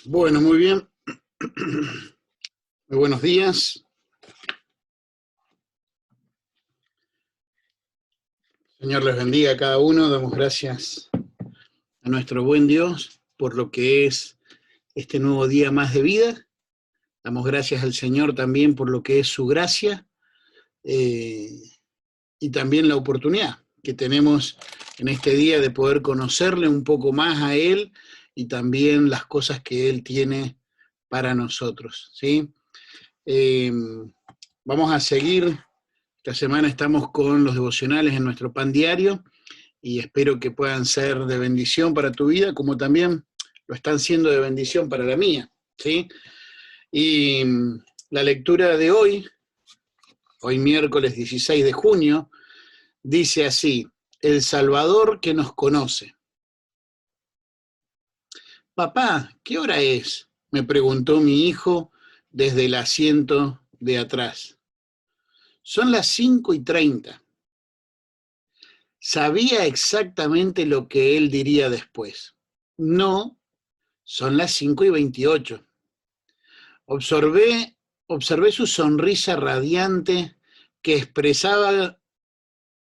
Bueno, muy bien. Muy buenos días. Señor les bendiga a cada uno. Damos gracias a nuestro buen Dios por lo que es este nuevo día más de vida. Damos gracias al Señor también por lo que es su gracia y también la oportunidad que tenemos en este día de poder conocerle un poco más a Él y también las cosas que Él tiene para nosotros, ¿sí? Vamos a seguir. Esta semana estamos con los devocionales en nuestro pan diario y espero que puedan ser de bendición para tu vida, como también lo están siendo de bendición para la mía, ¿sí? Y la lectura de hoy miércoles 16 de junio, dice así: El Salvador que nos conoce. Papá, ¿qué hora es?, me preguntó mi hijo desde el asiento de atrás. Son las 5:30. Sabía exactamente lo que él diría después. No, son las 5:28. Observé su sonrisa radiante que expresaba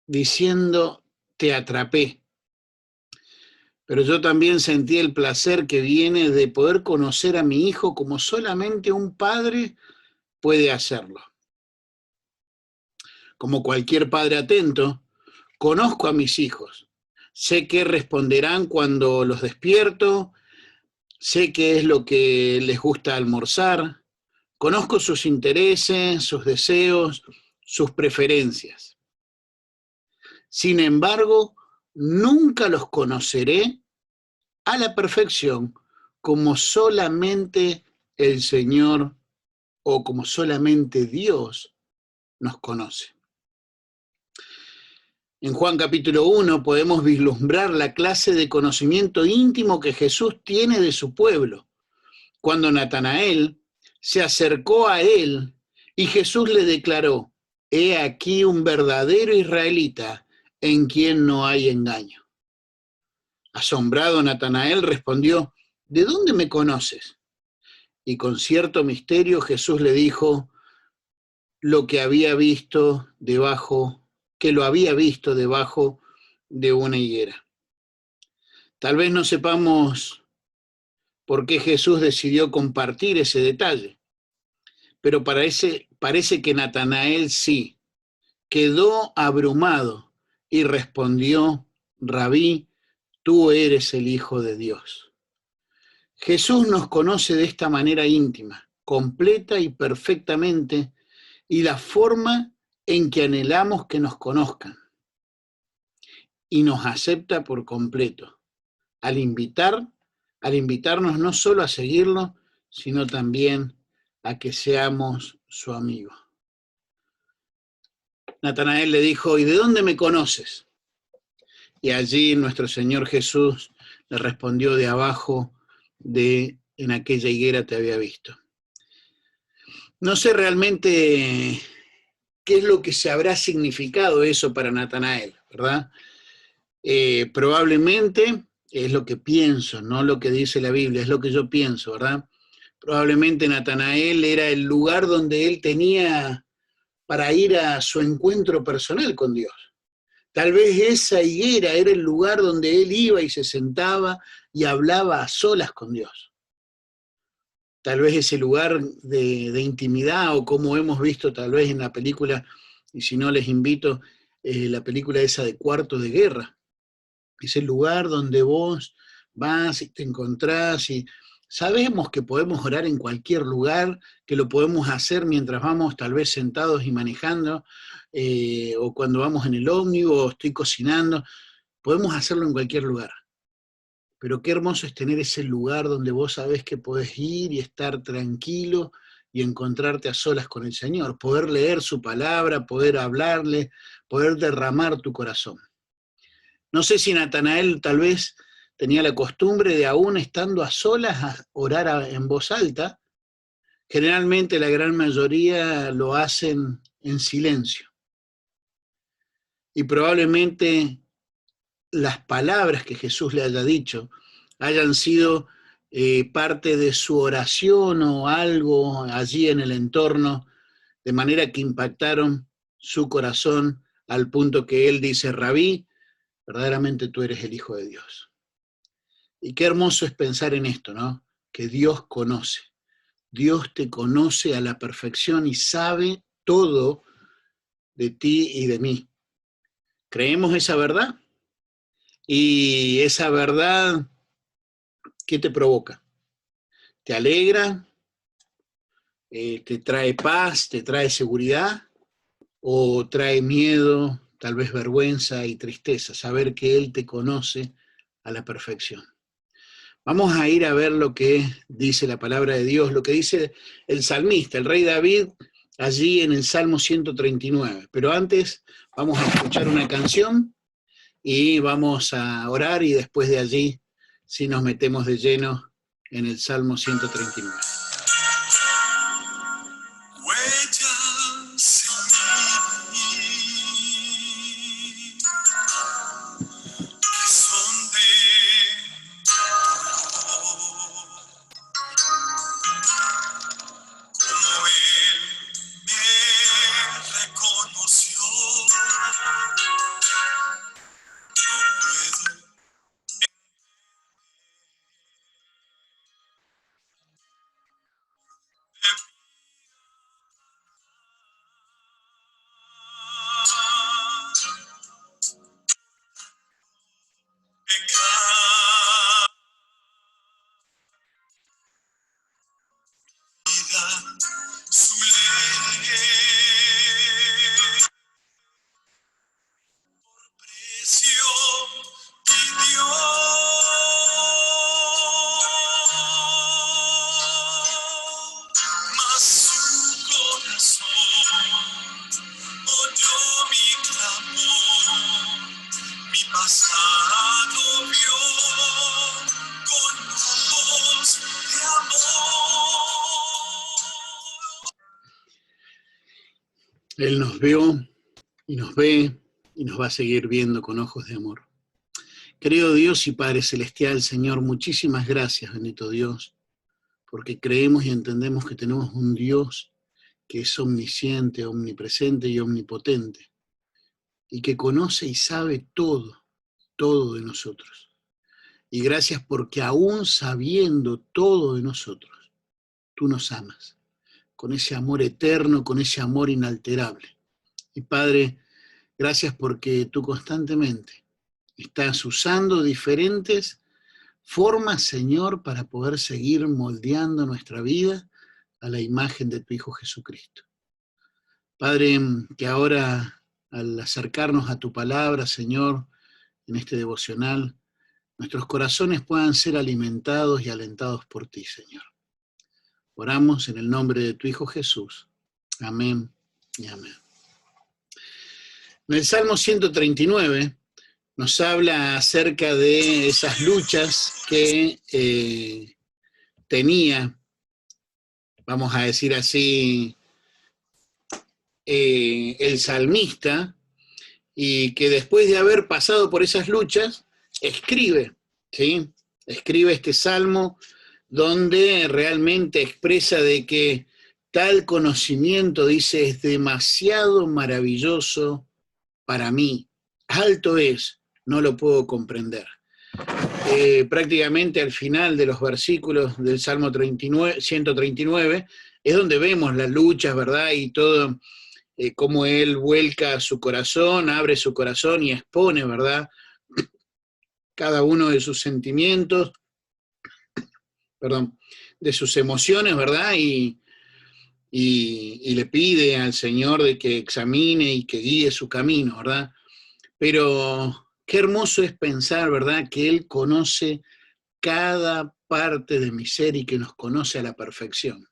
diciendo, te atrapé. Pero yo también sentí el placer que viene de poder conocer a mi hijo como solamente un padre puede hacerlo. Como cualquier padre atento, conozco a mis hijos. Sé qué responderán cuando los despierto, sé qué es lo que les gusta almorzar, conozco sus intereses, sus deseos, sus preferencias. Sin embargo, nunca los conoceré a la perfección como solamente el Señor o como solamente Dios nos conoce. En Juan capítulo 1 podemos vislumbrar la clase de conocimiento íntimo que Jesús tiene de su pueblo. Cuando Natanael se acercó a él y Jesús le declaró, he aquí un verdadero israelita en quien no hay engaño. Asombrado, Natanael respondió, ¿de dónde me conoces? Y con cierto misterio Jesús le dijo lo que lo había visto debajo de una higuera. Tal vez no sepamos por qué Jesús decidió compartir ese detalle, pero parece que Natanael sí, quedó abrumado y respondió, Rabí, tú eres el Hijo de Dios. Jesús nos conoce de esta manera íntima, completa y perfectamente, y la forma en que anhelamos que nos conozcan. Y nos acepta por completo, al invitarnos no solo a seguirlo, sino también a que seamos su amigo. Natanael le dijo, ¿y de dónde me conoces? Y allí nuestro Señor Jesús le respondió, de abajo en aquella higuera te había visto. No sé realmente qué es lo que se habrá significado eso para Natanael, ¿verdad? Probablemente es lo que pienso, no lo que dice la Biblia, es lo que yo pienso, ¿verdad? Probablemente Natanael era el lugar donde él tenía para ir a su encuentro personal con Dios. Tal vez esa higuera era el lugar donde él iba y se sentaba y hablaba a solas con Dios. Tal vez ese lugar de intimidad, o como hemos visto tal vez en la película, y si no les invito, la película esa de Cuarto de Guerra. Es el lugar donde vos vas y te encontrás y sabemos que podemos orar en cualquier lugar, que lo podemos hacer mientras vamos tal vez sentados y manejando, o cuando vamos en el ómnibus o estoy cocinando, podemos hacerlo en cualquier lugar. Pero qué hermoso es tener ese lugar donde vos sabés que podés ir y estar tranquilo y encontrarte a solas con el Señor, poder leer su palabra, poder hablarle, poder derramar tu corazón. No sé si Natanael tal vez tenía la costumbre de, aún estando a solas, a orar en voz alta. Generalmente la gran mayoría lo hacen en silencio. Y probablemente las palabras que Jesús le haya dicho hayan sido parte de su oración o algo allí en el entorno, de manera que impactaron su corazón al punto que él dice: Rabí, verdaderamente tú eres el Hijo de Dios. Y qué hermoso es pensar en esto, ¿no? Que Dios conoce. Dios te conoce a la perfección y sabe todo de ti y de mí. ¿Creemos esa verdad? Y esa verdad, ¿qué te provoca? ¿Te alegra? ¿Te trae paz? ¿Te trae seguridad? ¿O trae miedo, tal vez vergüenza y tristeza? Saber que Él te conoce a la perfección. Vamos a ir a ver lo que dice la palabra de Dios, lo que dice el salmista, el rey David, allí en el Salmo 139. Pero antes vamos a escuchar una canción y vamos a orar, y después de allí sí nos metemos de lleno en el Salmo 139. Él nos vio y nos ve y nos va a seguir viendo con ojos de amor. Querido Dios y Padre Celestial, Señor, muchísimas gracias, bendito Dios, porque creemos y entendemos que tenemos un Dios que es omnisciente, omnipresente y omnipotente, y que conoce y sabe todo, todo de nosotros. Y gracias porque aún sabiendo todo de nosotros, tú nos amas, con ese amor eterno, con ese amor inalterable. Y Padre, gracias porque tú constantemente estás usando diferentes formas, Señor, para poder seguir moldeando nuestra vida a la imagen de tu Hijo Jesucristo. Padre, que ahora al acercarnos a tu palabra, Señor, en este devocional, nuestros corazones puedan ser alimentados y alentados por ti, Señor. Oramos en el nombre de tu Hijo Jesús. Amén y amén. En el Salmo 139 nos habla acerca de esas luchas que tenía, vamos a decir así, el salmista, y que después de haber pasado por esas luchas, escribe, ¿sí? Escribe este salmo donde realmente expresa de que tal conocimiento, dice, es demasiado maravilloso para mí, alto es, no lo puedo comprender. Prácticamente al final de los versículos del Salmo 139 es donde vemos las luchas, ¿verdad? Y todo, cómo él vuelca su corazón, abre su corazón y expone, ¿verdad? Cada uno de sus sentimientos, perdón, de sus emociones, ¿verdad? Y le pide al Señor de que examine y que guíe su camino, ¿verdad? Pero qué hermoso es pensar, ¿verdad?, que Él conoce cada parte de mi ser y que nos conoce a la perfección.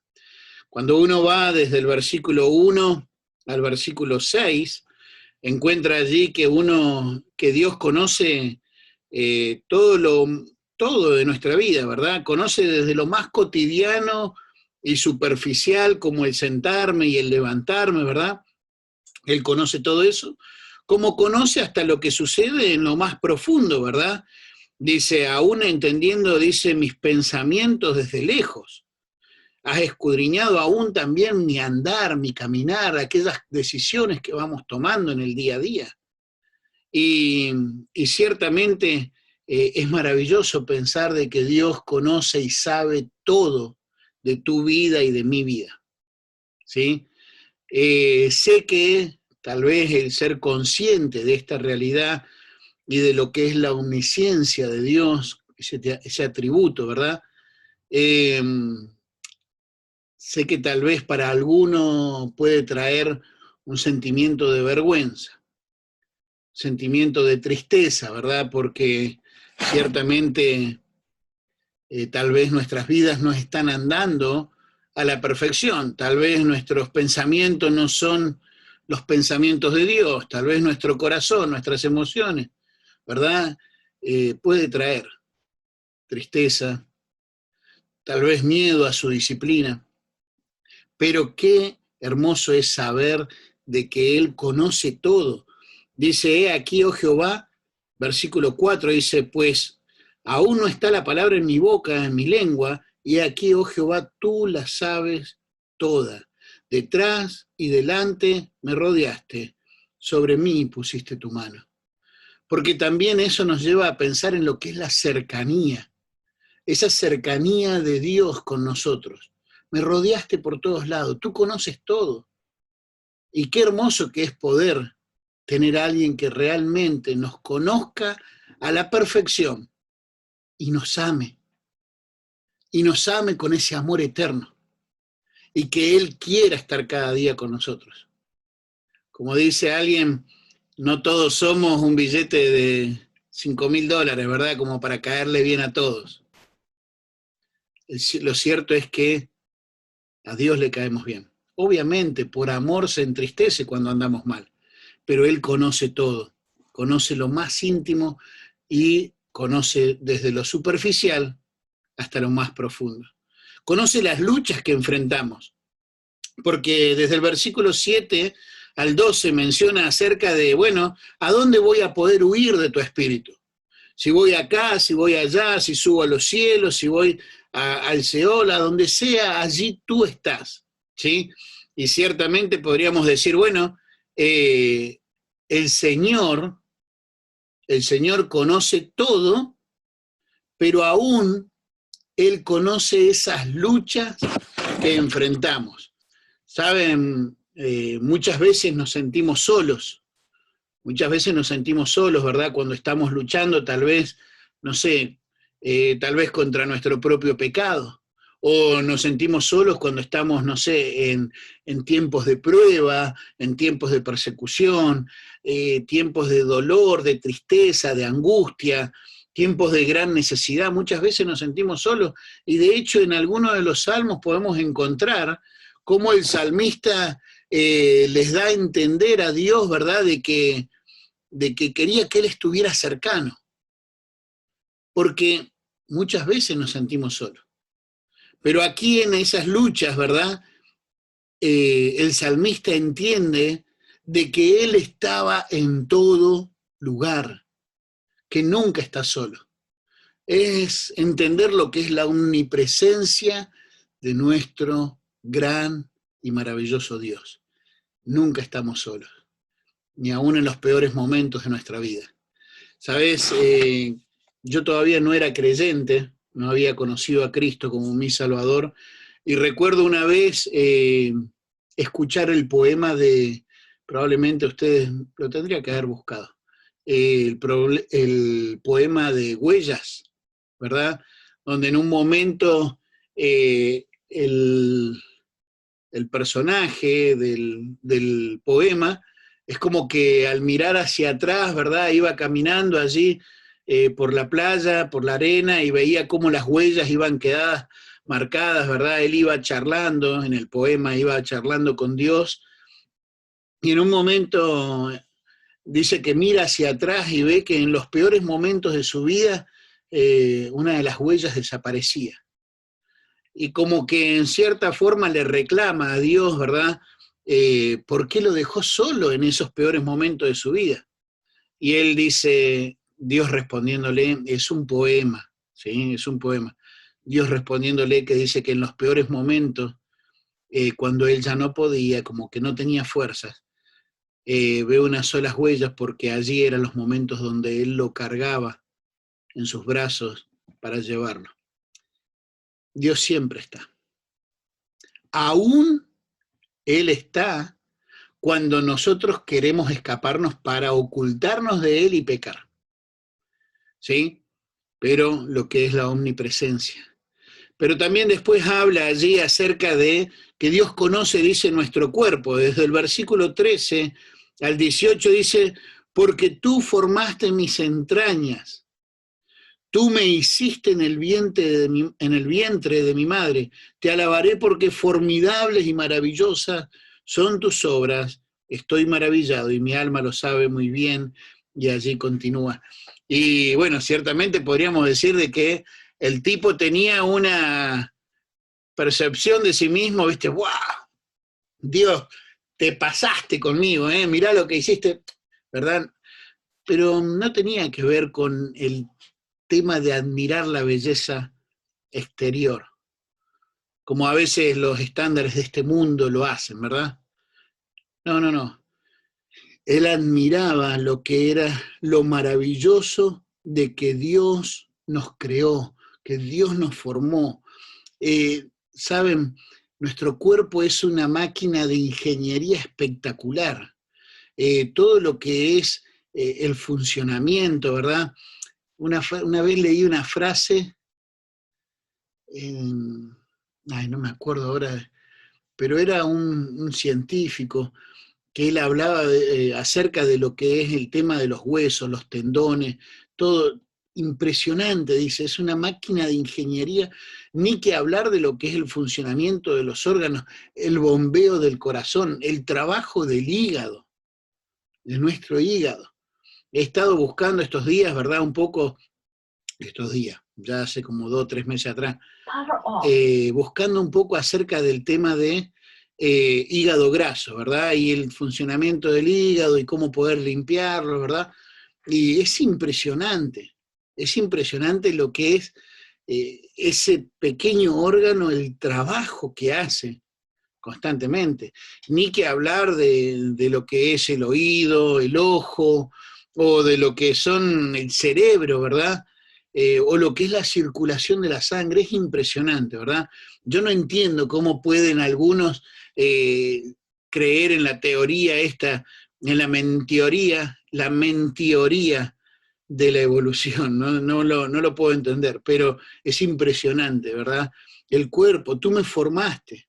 Cuando uno va desde el versículo 1 al versículo 6, encuentra allí que Dios conoce todo de nuestra vida, ¿verdad? Conoce desde lo más cotidiano y superficial, como el sentarme y el levantarme, ¿verdad? Él conoce todo eso, como conoce hasta lo que sucede en lo más profundo, ¿verdad? Dice, aún entendiendo, dice, mis pensamientos desde lejos. Has escudriñado aún también mi andar, mi caminar, aquellas decisiones que vamos tomando en el día a día. Y ciertamente es maravilloso pensar de que Dios conoce y sabe todo de tu vida y de mi vida, ¿sí? Sé que tal vez el ser consciente de esta realidad y de lo que es la omnisciencia de Dios, ese atributo, ¿verdad? Sé que tal vez para alguno puede traer un sentimiento de vergüenza, sentimiento de tristeza, ¿verdad? Porque ciertamente tal vez nuestras vidas no están andando a la perfección, tal vez nuestros pensamientos no son los pensamientos de Dios, tal vez nuestro corazón, nuestras emociones, ¿verdad? Puede traer tristeza, tal vez miedo a su disciplina, pero qué hermoso es saber de que Él conoce todo. Dice, he aquí, oh Jehová, versículo 4, dice, pues aún no está la palabra en mi boca, en mi lengua, y he aquí, oh Jehová, tú la sabes toda. Detrás y delante me rodeaste, sobre mí pusiste tu mano. Porque también eso nos lleva a pensar en lo que es la cercanía, esa cercanía de Dios con nosotros. Me rodeaste por todos lados, tú conoces todo. Y qué hermoso que es poder tener a alguien que realmente nos conozca a la perfección y nos ame con ese amor eterno, y que Él quiera estar cada día con nosotros. Como dice alguien, no todos somos un billete de $5.000, ¿verdad? Como para caerle bien a todos. Lo cierto es que a Dios le caemos bien. Obviamente, por amor se entristece cuando andamos mal, pero Él conoce todo, conoce lo más íntimo y conoce desde lo superficial hasta lo más profundo. Conoce las luchas que enfrentamos, porque desde el versículo 7 al 12 menciona acerca de, bueno, ¿a dónde voy a poder huir de tu espíritu? Si voy acá, si voy allá, si subo a los cielos, si voy al Seol, a donde sea, allí tú estás, ¿sí? Y ciertamente podríamos decir, bueno, el Señor conoce todo, pero aún Él conoce esas luchas que enfrentamos. Saben, muchas veces nos sentimos solos, ¿verdad? Cuando estamos luchando, tal vez, no sé, tal vez contra nuestro propio pecado, o nos sentimos solos cuando estamos, no sé, en tiempos de prueba, en tiempos de persecución, tiempos de dolor, de tristeza, de angustia, tiempos de gran necesidad. Muchas veces nos sentimos solos, y de hecho en algunos de los salmos podemos encontrar cómo el salmista les da a entender a Dios, ¿verdad?, de que quería que Él estuviera cercano, porque muchas veces nos sentimos solos. Pero aquí en esas luchas, ¿verdad?, el salmista entiende de que Él estaba en todo lugar, que nunca está solo. Es entender lo que es la omnipresencia de nuestro gran y maravilloso Dios. Nunca estamos solos, ni aún en los peores momentos de nuestra vida. ¿Sabes? Yo todavía no era creyente, no había conocido a Cristo como mi Salvador, y recuerdo una vez escuchar el poema de, probablemente ustedes lo tendría que haber buscado, el poema de Huellas, ¿verdad? Donde en un momento el personaje del poema es como que al mirar hacia atrás, ¿verdad?, iba caminando allí por la playa, por la arena, y veía cómo las huellas iban quedadas marcadas, ¿verdad? Él iba charlando, en el poema iba charlando con Dios, y en un momento dice que mira hacia atrás y ve que en los peores momentos de su vida una de las huellas desaparecía. Y como que en cierta forma le reclama a Dios, ¿verdad?, ¿por qué lo dejó solo en esos peores momentos de su vida? Y él dice, Dios respondiéndole, es un poema, ¿sí? Es un poema. Dios respondiéndole que dice que en los peores momentos, cuando él ya no podía, como que no tenía fuerzas, ve unas solas huellas porque allí eran los momentos donde él lo cargaba en sus brazos para llevarlo. Dios siempre está. Aún Él está cuando nosotros queremos escaparnos para ocultarnos de Él y pecar. ¿Sí? Pero lo que es la omnipresencia. Pero también después habla allí acerca de que Dios conoce, dice, nuestro cuerpo. Desde el versículo 13 al 18 dice, porque tú formaste mis entrañas, tú me hiciste en el vientre de mi madre, te alabaré porque formidables y maravillosas son tus obras, estoy maravillado y mi alma lo sabe muy bien, y allí continúa. Y bueno, ciertamente podríamos decir de que el tipo tenía una percepción de sí mismo, viste, ¡wow! Dios, te pasaste conmigo, mirá lo que hiciste, ¿verdad? Pero no tenía que ver con el tema de admirar la belleza exterior, como a veces los estándares de este mundo lo hacen, ¿verdad? No, no, no. Él admiraba lo que era lo maravilloso de que Dios nos creó, que Dios nos formó. Saben, nuestro cuerpo es una máquina de ingeniería espectacular. Todo lo que es el funcionamiento, ¿verdad? Una vez leí una frase, no me acuerdo ahora, pero era un científico que él hablaba acerca de lo que es el tema de los huesos, los tendones, todo impresionante, dice, es una máquina de ingeniería, ni que hablar de lo que es el funcionamiento de los órganos, el bombeo del corazón, el trabajo del hígado, de nuestro hígado. He estado buscando estos días, ¿verdad? Un poco, estos días, ya hace como 2 o 3 meses atrás, buscando un poco acerca del tema de hígado graso, ¿verdad? Y el funcionamiento del hígado y cómo poder limpiarlo, ¿verdad? Y es impresionante lo que es ese pequeño órgano, el trabajo que hace constantemente. Ni que hablar de lo que es el oído, el ojo, o de lo que son el cerebro, ¿verdad? O lo que es la circulación de la sangre, es impresionante, ¿verdad? Yo no entiendo cómo pueden algunos eh, creer en la teoría esta, en la mentioría de la evolución, no lo puedo entender, pero es impresionante, ¿verdad? El cuerpo, tú me formaste,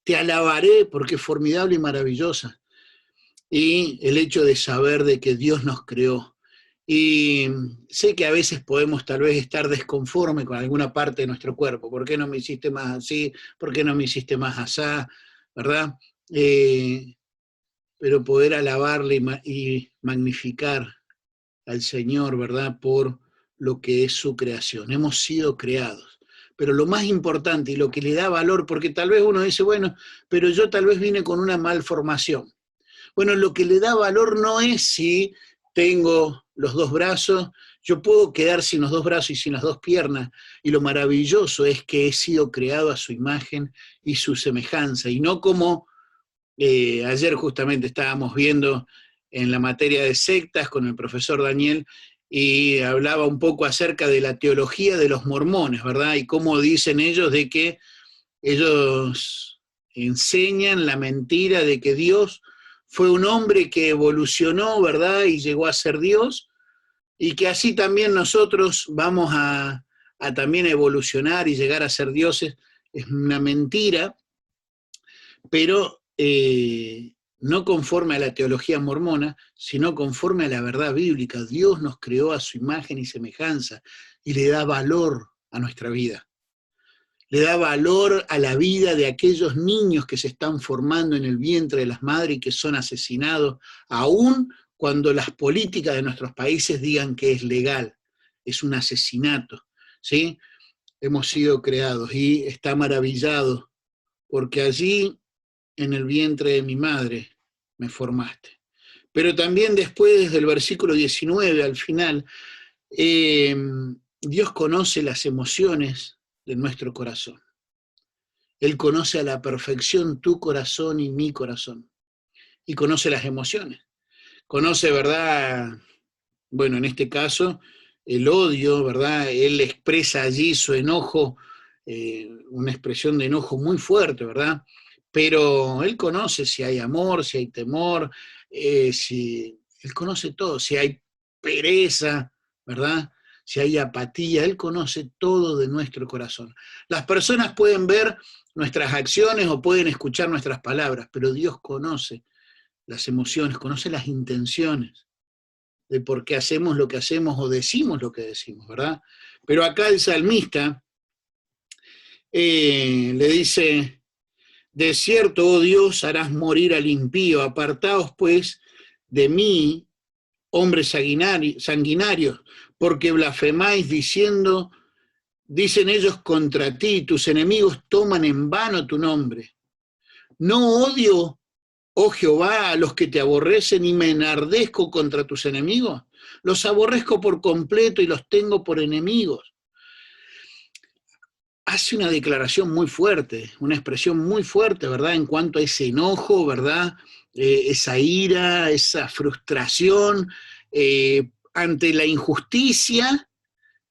te alabaré porque es formidable y maravillosa. Y el hecho de saber de que Dios nos creó. Y sé que a veces podemos tal vez estar desconforme con alguna parte de nuestro cuerpo. ¿Por qué no me hiciste más así? ¿Por qué no me hiciste más asá? ¿Verdad? Pero poder alabarle y magnificar al Señor, ¿verdad? Por lo que es su creación. Hemos sido creados. Pero lo más importante y lo que le da valor, porque tal vez uno dice, bueno, pero yo tal vez vine con una malformación. Bueno, lo que le da valor no es si tengo los 2 brazos, yo puedo quedar sin los 2 brazos y sin las 2 piernas, y lo maravilloso es que he sido creado a su imagen y su semejanza, y no como ayer justamente estábamos viendo en la materia de sectas con el profesor Daniel, y hablaba un poco acerca de la teología de los mormones, ¿verdad? Y cómo dicen ellos de que ellos enseñan la mentira de que Dios fue un hombre que evolucionó, ¿verdad? Y llegó a ser Dios, y que así también nosotros vamos a también evolucionar y llegar a ser dioses. Es una mentira, pero no conforme a la teología mormona, sino conforme a la verdad bíblica. Dios nos creó a su imagen y semejanza y le da valor a nuestra vida. Le da valor a la vida de aquellos niños que se están formando en el vientre de las madres y que son asesinados, aun cuando las políticas de nuestros países digan que es legal. Es un asesinato, ¿sí? Hemos sido creados y está maravillado porque allí en el vientre de mi madre me formaste. Pero también después, desde el versículo 19 al final, Dios conoce las emociones de nuestro corazón. Él conoce a la perfección tu corazón y mi corazón. Y conoce las emociones. Conoce, ¿verdad? Bueno, en este caso, el odio, ¿verdad? Él expresa allí su enojo, una expresión de enojo muy fuerte, ¿verdad? Pero él conoce si hay amor, si hay temor, él conoce todo, si hay pereza, ¿verdad? Si hay apatía, él conoce todo de nuestro corazón. Las personas pueden ver nuestras acciones o pueden escuchar nuestras palabras, pero Dios conoce las emociones, conoce las intenciones de por qué hacemos lo que hacemos o decimos lo que decimos, ¿verdad? Pero acá el salmista le dice, de cierto, oh Dios, harás morir al impío, apartaos pues de mí, hombres sanguinarios, porque blasfemáis diciendo, dicen ellos contra ti, tus enemigos toman en vano tu nombre. No odio, oh Jehová, a los que te aborrecen y me enardezco contra tus enemigos. Los aborrezco por completo y los tengo por enemigos. Hace una declaración muy fuerte, una expresión muy fuerte, ¿verdad? En cuanto a ese enojo, ¿verdad? Esa ira, esa frustración ante la injusticia,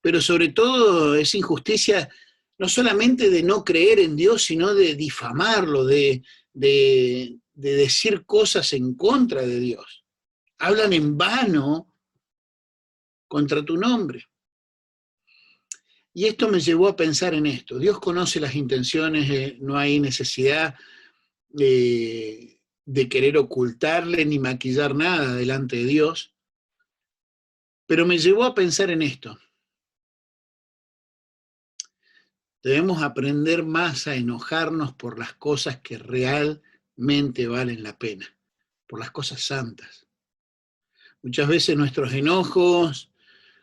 pero sobre todo esa injusticia no solamente de no creer en Dios, sino de difamarlo, de decir cosas en contra de Dios. Hablan en vano contra tu nombre. Y esto me llevó a pensar en esto. Dios conoce las intenciones, no hay necesidad de querer ocultarle ni maquillar nada delante de Dios, pero me llevó a pensar en esto. Debemos aprender más a enojarnos por las cosas que realmente valen la pena, por las cosas santas. Muchas veces nuestros enojos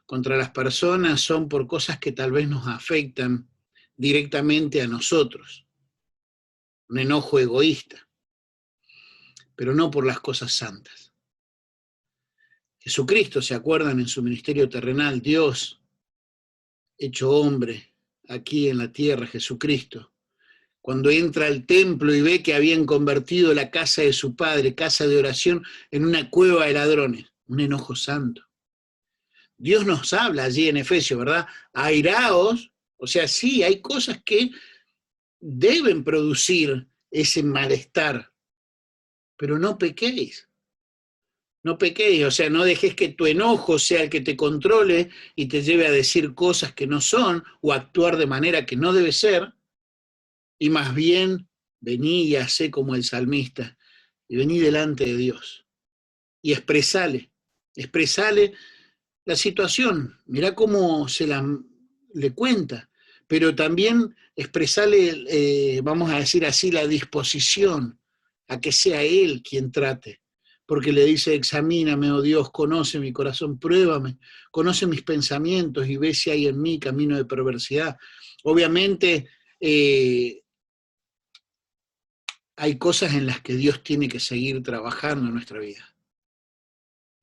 contra las personas son por cosas que tal vez nos afectan directamente a nosotros. Un enojo egoísta, pero no por las cosas santas. Jesucristo, ¿se acuerdan? En su ministerio terrenal, Dios, hecho hombre, aquí en la tierra, Jesucristo, cuando entra al templo y ve que habían convertido la casa de su padre, casa de oración, en una cueva de ladrones, un enojo santo. Dios nos habla allí en Efesios, ¿verdad? Airaos, o sea, sí, hay cosas que deben producir ese malestar, pero no pequéis. No pequéis, o sea, no dejes que tu enojo sea el que te controle y te lleve a decir cosas que no son o a actuar de manera que no debe ser, y más bien vení y hacé como el salmista, y vení delante de Dios y expresale la situación, mirá cómo le cuenta, pero también expresale, vamos a decir así, la disposición a que sea Él quien trate, porque le dice, examíname, oh Dios, conoce mi corazón, pruébame, conoce mis pensamientos y ve si hay en mí camino de perversidad. Obviamente hay cosas en las que Dios tiene que seguir trabajando en nuestra vida.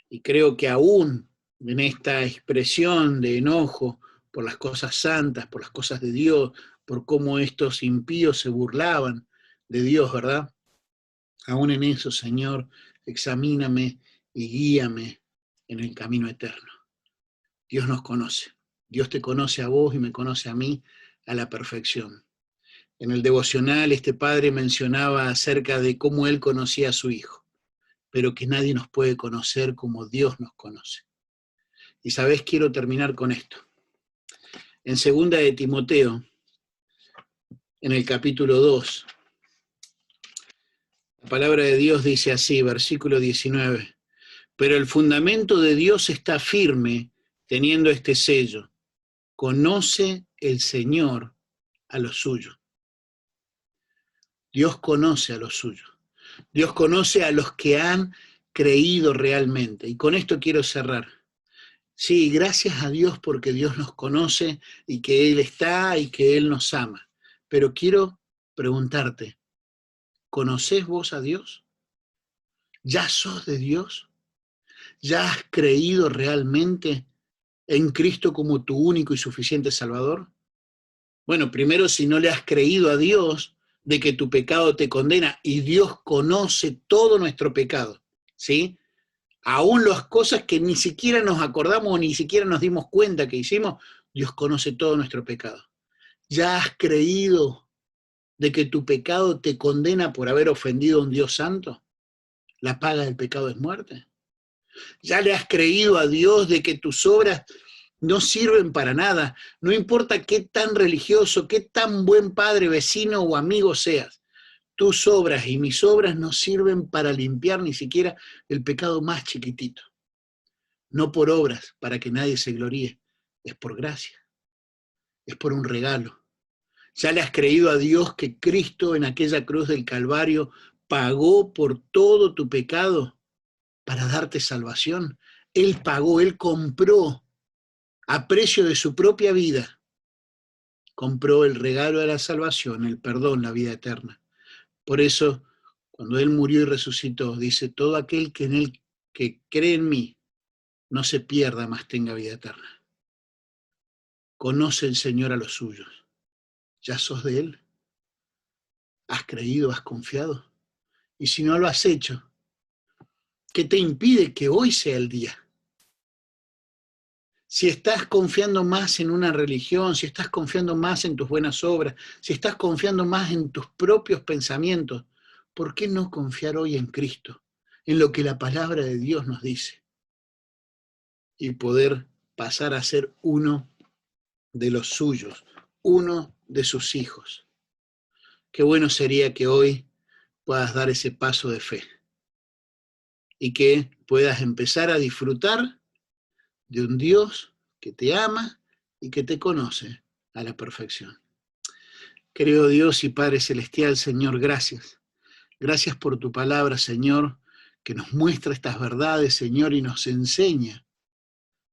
Y creo que aún en esta expresión de enojo por las cosas santas, por las cosas de Dios, por cómo estos impíos se burlaban de Dios, ¿verdad? Aún en eso, Señor, examíname y guíame en el camino eterno. Dios nos conoce. Dios te conoce a vos y me conoce a mí a la perfección. En el devocional este padre mencionaba acerca de cómo él conocía a su hijo, pero que nadie nos puede conocer como Dios nos conoce. Y sabés, quiero terminar con esto. En 2 de Timoteo, en el capítulo 2, la palabra de Dios dice así, versículo 19, pero el fundamento de Dios está firme, teniendo este sello, conoce el Señor a los suyos. Dios conoce a los suyos. Dios conoce a los que han creído realmente. Y con esto quiero cerrar. Sí, gracias a Dios porque Dios nos conoce y que Él está y que Él nos ama. Pero quiero preguntarte, ¿conocés vos a Dios? ¿Ya sos de Dios? ¿Ya has creído realmente en Cristo como tu único y suficiente Salvador? Bueno, primero, si no le has creído a Dios de que tu pecado te condena, y Dios conoce todo nuestro pecado, ¿sí? Aún las cosas que ni siquiera nos acordamos o ni siquiera nos dimos cuenta que hicimos, Dios conoce todo nuestro pecado. ¿Ya has creído de que tu pecado te condena por haber ofendido a un Dios santo? La paga del pecado es muerte. ¿Ya le has creído a Dios de que tus obras no sirven para nada? No importa qué tan religioso, qué tan buen padre, vecino o amigo seas, tus obras y mis obras no sirven para limpiar ni siquiera el pecado más chiquitito. No por obras, para que nadie se gloríe, es por gracia, es por un regalo. ¿Ya le has creído a Dios que Cristo en aquella cruz del Calvario pagó por todo tu pecado para darte salvación? Él pagó, Él compró a precio de su propia vida, compró el regalo de la salvación, el perdón, la vida eterna. Por eso, cuando Él murió y resucitó, dice, todo aquel que en Él que cree en mí, no se pierda, mas tenga vida eterna. Conoce el Señor a los suyos. ¿Ya sos de Él? ¿Has creído, has confiado? Y si no lo has hecho, ¿qué te impide que hoy sea el día? Si estás confiando más en una religión, si estás confiando más en tus buenas obras, si estás confiando más en tus propios pensamientos, ¿por qué no confiar hoy en Cristo, en lo que la palabra de Dios nos dice? Y poder pasar a ser uno de los suyos, uno de sus hijos. Qué bueno sería que hoy puedas dar ese paso de fe y que puedas empezar a disfrutar de un Dios que te ama y que te conoce a la perfección. Querido Dios y Padre Celestial, Señor, gracias. Gracias por tu palabra, Señor, que nos muestra estas verdades, Señor, y nos enseña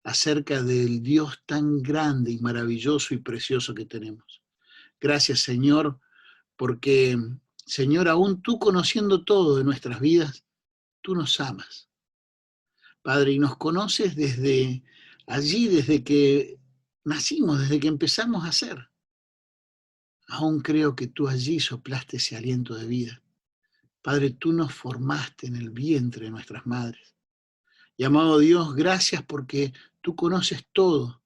acerca del Dios tan grande y maravilloso y precioso que tenemos. Gracias, Señor, porque, Señor, aún tú conociendo todo de nuestras vidas, tú nos amas. Padre, y nos conoces desde allí, desde que nacimos, desde que empezamos a ser. Aún creo que tú allí soplaste ese aliento de vida. Padre, tú nos formaste en el vientre de nuestras madres. Y amado Dios, gracias porque tú conoces todo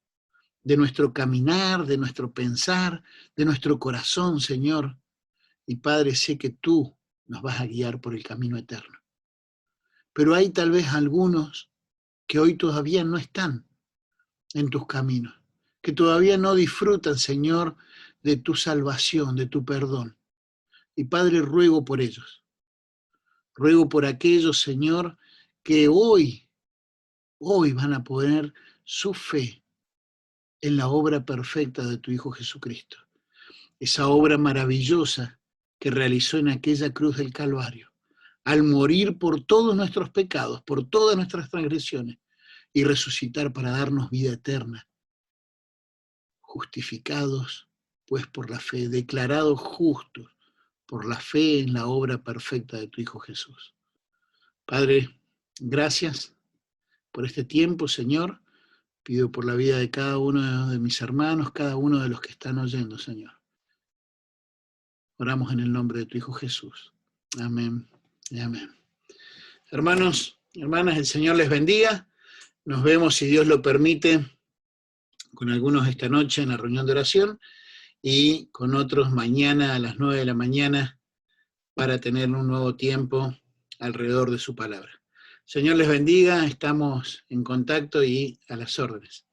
de nuestro caminar, de nuestro pensar, de nuestro corazón, Señor. Y Padre, sé que tú nos vas a guiar por el camino eterno. Pero hay tal vez algunos que hoy todavía no están en tus caminos, que todavía no disfrutan, Señor, de tu salvación, de tu perdón. Y Padre, ruego por ellos. Ruego por aquellos, Señor, que hoy van a poner su fe en la obra perfecta de tu Hijo Jesucristo. Esa obra maravillosa que realizó en aquella cruz del Calvario, al morir por todos nuestros pecados, por todas nuestras transgresiones, y resucitar para darnos vida eterna. Justificados, pues, por la fe, declarados justos por la fe en la obra perfecta de tu Hijo Jesús. Padre, gracias por este tiempo, Señor. Pido por la vida de cada uno de mis hermanos, cada uno de los que están oyendo, Señor. Oramos en el nombre de tu Hijo Jesús. Amén y amén. Hermanos, hermanas, el Señor les bendiga. Nos vemos, si Dios lo permite, con algunos esta noche en la reunión de oración y con otros mañana a las 9 de la mañana para tener un nuevo tiempo alrededor de su palabra. Señor les bendiga, estamos en contacto y a las órdenes.